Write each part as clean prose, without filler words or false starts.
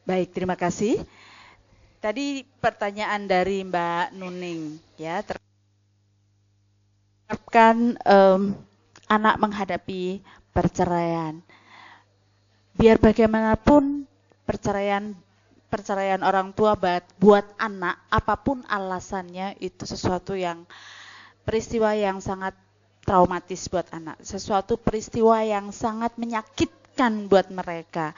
Baik, terima kasih. Tadi pertanyaan dari Mbak Nuning, ya, terkait anak menghadapi perceraian. Biar bagaimanapun perceraian orang tua buat anak, apapun alasannya, itu sesuatu yang peristiwa yang sangat traumatis buat anak, sesuatu peristiwa yang sangat menyakitkan buat mereka.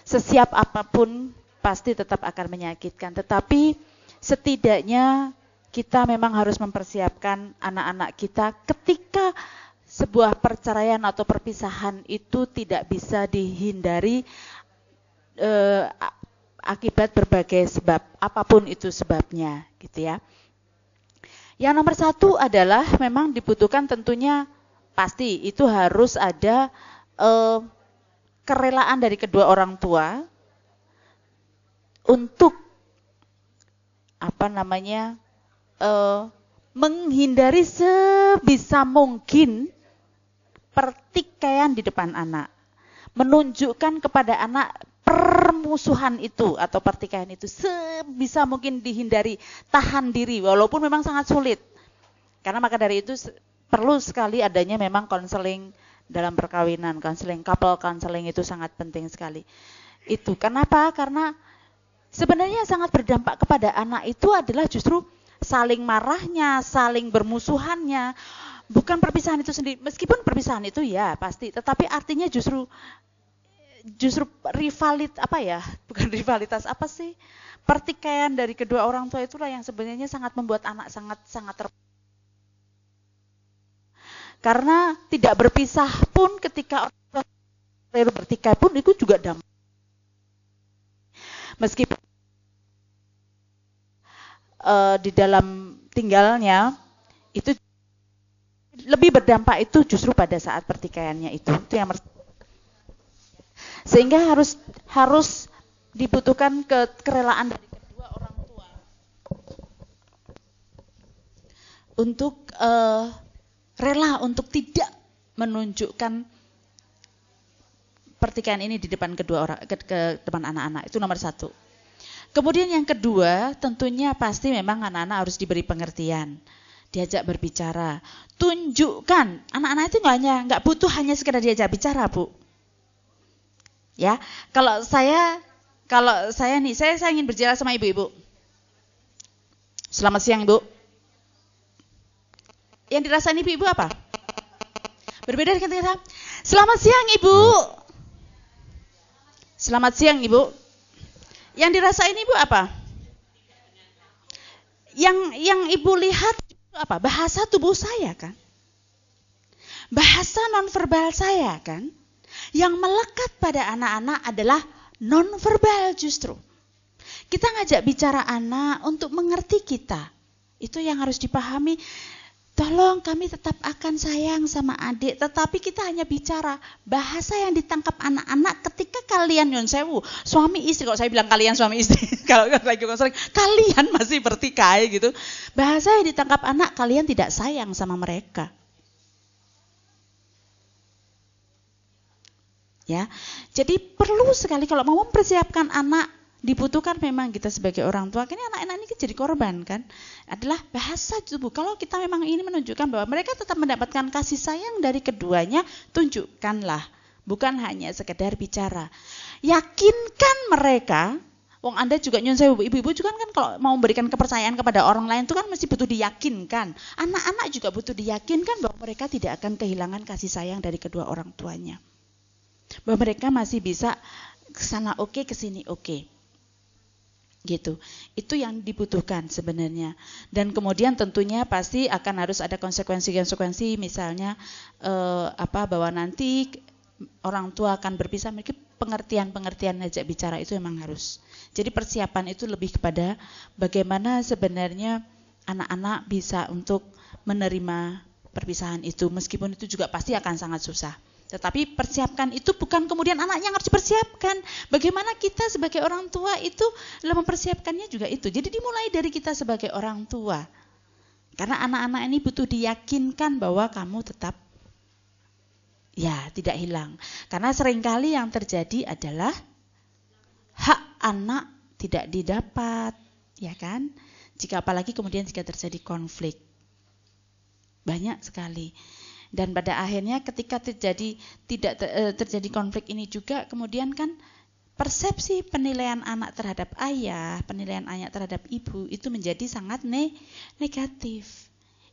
Sesiap apapun pasti tetap akan menyakitkan, tetapi setidaknya kita memang harus mempersiapkan anak-anak kita ketika sebuah perceraian atau perpisahan itu tidak bisa dihindari akibat berbagai sebab, apapun itu sebabnya, gitu ya. Yang nomor satu adalah memang dibutuhkan tentunya pasti itu harus ada kerelaan dari kedua orang tua untuk menghindari sebisa mungkin pertikaian di depan anak, menunjukkan kepada anak permusuhan itu atau pertikaian itu sebisa mungkin dihindari, tahan diri walaupun memang sangat sulit. Karena maka dari itu perlu sekali adanya memang konseling dalam perkawinan, couple counseling itu sangat penting sekali. Itu kenapa? Karena sebenarnya sangat berdampak kepada anak itu adalah justru saling marahnya, saling bermusuhannya, bukan perpisahan itu sendiri. Meskipun perpisahan itu ya pasti, tetapi artinya justru pertikaian dari kedua orang tua itulah yang sebenarnya sangat membuat anak sangat karena tidak berpisah pun ketika orang tua bertikai pun itu juga damai. Meskipun di dalam tinggalnya itu lebih berdampak itu justru pada saat pertikaiannya itu yang sehingga harus dibutuhkan kerelaan dari kedua orang tua untuk rela untuk tidak menunjukkan pertikaian ini di depan kedua orang, ke depan anak-anak. Itu nomor satu. Kemudian yang kedua, tentunya pasti memang anak-anak harus diberi pengertian, diajak berbicara, tunjukkan. Anak-anak itu nggak butuh hanya sekedar diajak bicara, Bu. Ya, kalau saya nih, saya ingin berbicara sama ibu-ibu. Selamat siang, Ibu. Yang dirasain ibu-ibu apa? Berbeda dengan kita. Selamat siang, Ibu. Selamat siang, Ibu. Yang dirasain Ibu apa? Yang Ibu lihat apa? Bahasa tubuh saya kan? Bahasa nonverbal saya kan? Yang melekat pada anak-anak adalah nonverbal justru. Kita ngajak bicara anak untuk mengerti kita. Itu yang harus dipahami. Tolong kami tetap akan sayang sama adik, tetapi kita hanya bicara bahasa yang ditangkap anak-anak ketika kalian nyonsewu, suami istri, kalau saya bilang kalian suami istri, kalau lagi konseling, kalian masih bertikai gitu. Bahasa yang ditangkap anak, kalian tidak sayang sama mereka. Ya, jadi perlu sekali kalau mau mempersiapkan anak, dibutuhkan memang kita sebagai orang tua. Ini anak-anak ini jadi korban kan, adalah bahasa tubuh. Kalau kita memang ini menunjukkan bahwa mereka tetap mendapatkan kasih sayang dari keduanya, tunjukkanlah, bukan hanya sekedar bicara. Yakinkan mereka. Wong Anda juga nyun saya ibu-ibu juga kan kalau mau memberikan kepercayaan kepada orang lain itu kan mesti butuh diyakinkan. Anak-anak juga butuh diyakinkan bahwa mereka tidak akan kehilangan kasih sayang dari kedua orang tuanya. Bahwa mereka masih bisa kesana oke, kesini oke. Gitu. Itu yang dibutuhkan sebenarnya. Dan kemudian tentunya pasti akan harus ada konsekuensi-konsekuensi, misalnya bahwa nanti orang tua akan berpisah, mereka pengertian ajak bicara itu memang harus. Jadi persiapan itu lebih kepada bagaimana sebenarnya anak-anak bisa untuk menerima perpisahan itu, meskipun itu juga pasti akan sangat susah. Tetapi persiapkan itu bukan kemudian anaknya harus dipersiapkan. Bagaimana kita sebagai orang tua itu dalam mempersiapkannya juga itu. Jadi dimulai dari kita sebagai orang tua. Karena anak-anak ini butuh diyakinkan bahwa kamu tetap tidak hilang. Karena seringkali yang terjadi adalah hak anak tidak didapat, ya kan? Jika apalagi kemudian jika terjadi konflik. Banyak sekali. Dan pada akhirnya ketika terjadi konflik ini juga kemudian kan persepsi penilaian anak terhadap ayah, penilaian anak terhadap ibu itu menjadi sangat negatif.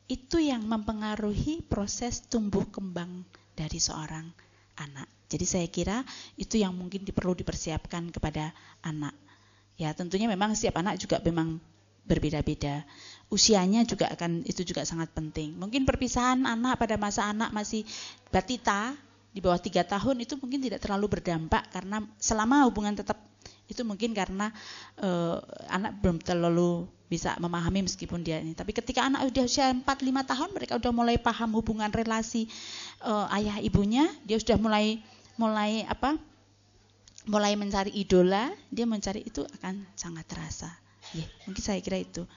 Itu yang mempengaruhi proses tumbuh kembang dari seorang anak. Jadi saya kira itu yang mungkin perlu dipersiapkan kepada anak. Ya tentunya memang setiap anak juga memang berbeda-beda. Usianya juga itu juga sangat penting. Mungkin perpisahan anak pada masa anak masih batita di bawah 3 tahun itu mungkin tidak terlalu berdampak karena selama hubungan tetap itu mungkin karena anak belum terlalu bisa memahami meskipun dia ini. Tapi ketika anak udah usia 4-5 tahun mereka udah mulai paham hubungan relasi ayah ibunya, dia sudah mulai mencari idola, dia mencari itu akan sangat terasa. Ya, mungkin saya kira itu.